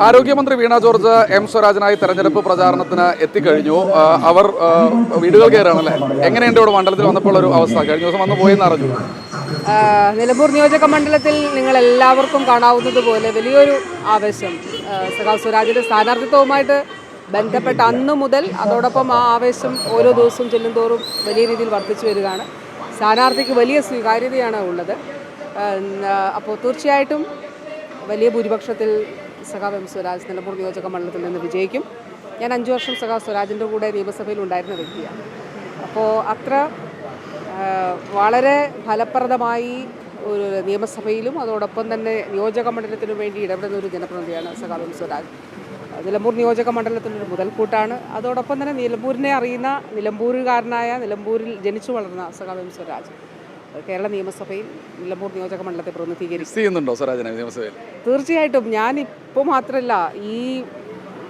ആരോഗ്യമന്ത്രി വീണ George M സ്വരാജിനായി തെരഞ്ഞെടുപ്പ് പ്രചാരണത്തിന് എത്തിക്കഴിഞ്ഞു. അവർ വീടുകൾ കയറുകയാണല്ലേ? എങ്ങനെയുണ്ട് ഇവിടെ മണ്ഡലത്തിൽ വന്നപ്പോൾ ഒരു അവസ്ഥ? കഴിഞ്ഞ ദിവസം വന്ന് പോയെന്ന് അറിഞ്ഞു. നിലമ്പൂർ നിയോജക മണ്ഡലത്തിൽ നിങ്ങൾ എല്ലാവർക്കും കാണാവുന്നതുപോലെ വലിയൊരു ആവേശം സഖാവ് സ്വരാജിന്റെ സ്ഥാനാർത്ഥിത്വവുമായിട്ട് ബന്ധപ്പെട്ട അന്ന് മുതൽ അതോടൊപ്പം ആ ആവേശം ഓരോ ദിവസവും ചെല്ലുന്തോറും വലിയ രീതിയിൽ വർദ്ധിച്ചു വരികയാണ്. സ്ഥാനാർത്ഥിക്ക് വലിയ സ്വീകാര്യതയാണ് ഉള്ളത്. അപ്പോൾ തീർച്ചയായിട്ടും വലിയ ഭൂരിപക്ഷത്തിൽ സഖാവ് എം സ്വരാജ് നിലമ്പൂർ നിയോജക മണ്ഡലത്തിൽ നിന്ന് വിജയിക്കും. ഞാൻ 5 വർഷം സഖാവ് സ്വരാജിൻ്റെ കൂടെ നിയമസഭയിൽ ഉണ്ടായിരുന്ന വ്യക്തിയാണ്. അപ്പോൾ അത്ര വളരെ ഫലപ്രദമായി ഒരു നിയമസഭയിലും അതോടൊപ്പം തന്നെ നിയോജക മണ്ഡലത്തിനു വേണ്ടി ഇടപെടുന്ന ഒരു ജനപ്രതിനിധിയാണ് സഖാവ് എം സ്വരാജ്. നിലമ്പൂർ നിയോജക മണ്ഡലത്തിനൊരു മുതൽക്കൂട്ടാണ്. അതോടൊപ്പം തന്നെ നിലമ്പൂരിനെ അറിയുന്ന നിലമ്പൂരുകാരനായ നിലമ്പൂരിൽ ജനിച്ചു വളർന്ന സഖാവ് എം സ്വരാജ് കേരള നിയമസഭയിൽ നിലമ്പൂർ നിയോജക മണ്ഡലത്തെ പ്രതിനിധീകരിക്കുന്നുണ്ടോ സ്വരാജിനെ നിയമസഭയിൽ? തീർച്ചയായിട്ടും. ഞാനിപ്പോൾ മാത്രമല്ല, ഈ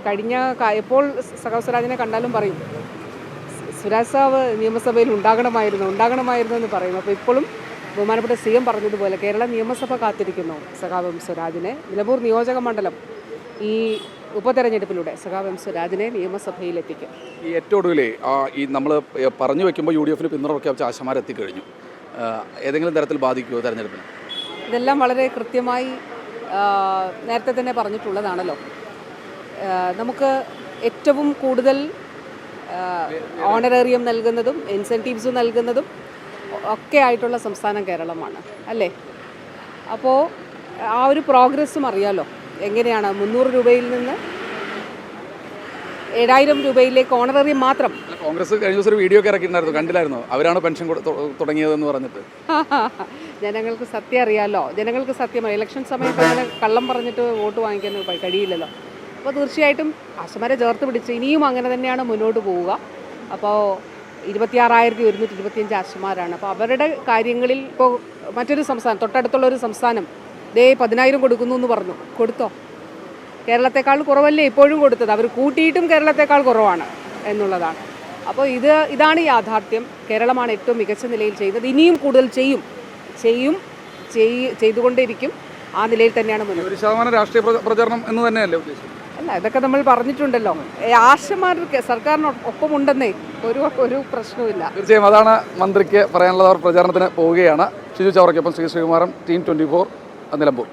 കഴിഞ്ഞ എപ്പോൾ സഖാവ് സ്വരാജിനെ കണ്ടാലും പറയും സ്വരാജ് സാവ് നിയമസഭയിൽ ഉണ്ടാകണമായിരുന്നു എന്ന് പറയും. അപ്പോൾ ഇപ്പോഴും ബഹുമാനപ്പെട്ട CM പറഞ്ഞതുപോലെ കേരള നിയമസഭ കാത്തിരിക്കുന്നു സഖാവ് എം സ്വരാജിനെ. നിലമ്പൂർ നിയോജക മണ്ഡലം ഈ ഉപതെരഞ്ഞെടുപ്പിലൂടെ സഖാവ് എം സ്വരാജിനെ നിയമസഭയിലെത്തിക്കും. ഈ ഏറ്റവും ഒടുവിലേ ഈ നമ്മൾ പറഞ്ഞു വെക്കുമ്പോൾ UDF പിന്തുണ പ്രഖ്യാപിച്ച ആശമാരെത്തിക്കഴിഞ്ഞു. ഏതെങ്കിലും തരത്തിൽ ബാധിക്കുമോ തെരഞ്ഞെടുപ്പിന്? ഇതെല്ലാം വളരെ കൃത്യമായി നേരത്തെ തന്നെ പറഞ്ഞിട്ടുള്ളതാണല്ലോ. നമുക്ക് ഏറ്റവും കൂടുതൽ ഓണറേറിയം നൽകുന്നതും ഇൻസെൻറ്റീവ്സ് നൽകുന്നതും ഒക്കെ ആയിട്ടുള്ള സംസ്ഥാനം കേരളമാണ് അല്ലേ? അപ്പോൾ ആ ഒരു പ്രോഗ്രസ്സും അറിയാലോ. എങ്ങനെയാണ് 300 രൂപയിൽ നിന്ന് 7000 രൂപയിലേക്ക് ഓണറേറിയം മാത്രം. കോൺഗ്രസ് കഴിഞ്ഞ ദിവസം ഒരു വീഡിയോ ഒക്കെ ഇറക്കിയിട്ടുണ്ടായിരുന്നു, കണ്ടില്ലായിരുന്നു? അവരാണ് പെൻഷൻ തുടങ്ങിയതെന്ന് പറഞ്ഞിട്ട്. ജനങ്ങൾക്ക് സത്യം അറിയാമല്ലോ. ജനങ്ങൾക്ക് സത്യമായി ഇലക്ഷൻ സമയത്ത് അങ്ങനെ കള്ളം പറഞ്ഞിട്ട് വോട്ട് വാങ്ങിക്കാൻ കഴിയില്ലല്ലോ. അപ്പോൾ തീർച്ചയായിട്ടും ആശമാരെ ചേർത്ത് പിടിച്ച് ഇനിയും അങ്ങനെ തന്നെയാണ് മുന്നോട്ട് പോവുക. അപ്പോൾ 26,125 ആശമാരാണ്. അപ്പോൾ അവരുടെ കാര്യങ്ങളിൽ ഇപ്പോൾ മറ്റൊരു സംസ്ഥാനം, തൊട്ടടുത്തുള്ളൊരു സംസ്ഥാനം 10,000 കൊടുക്കുന്നു എന്ന് പറഞ്ഞു. കൊടുത്തോ? കേരളത്തെക്കാൾ കുറവല്ലേ ഇപ്പോഴും കൊടുത്തത്? അവർ കൂട്ടിയിട്ടും കേരളത്തെക്കാൾ കുറവാണ് എന്നുള്ളതാണ്. അപ്പോൾ ഇതാണ് യാഥാർത്ഥ്യം. കേരളമാണ് ഏറ്റവും മികച്ച നിലയിൽ ചെയ്യുന്നത്. ഇനിയും കൂടുതൽ ചെയ്തുകൊണ്ടേയിരിക്കും. ആ നിലയിൽ തന്നെയാണ് മുന്നോട്ട്. 1% രാഷ്ട്രീയ പ്രചാരണം എന്ന് തന്നെയല്ലേ ഉദ്ദേശം? അല്ല, ഇതൊക്കെ നമ്മൾ പറഞ്ഞിട്ടുണ്ടല്ലോ. ആശമാർക്ക് സർക്കാരിന് ഒപ്പമുണ്ടെന്നേ ഒരു പ്രശ്നവുമില്ല. തീർച്ചയായും അതാണ് മന്ത്രിക്ക് പറയാനുള്ളത്. അവർ പ്രചാരണത്തിന് പോവുകയാണ്. ഷിജു ചവറയ്ക്കൊപ്പം ശ്രീകുമാരൻ, Team 24 നിലമ്പൂർ.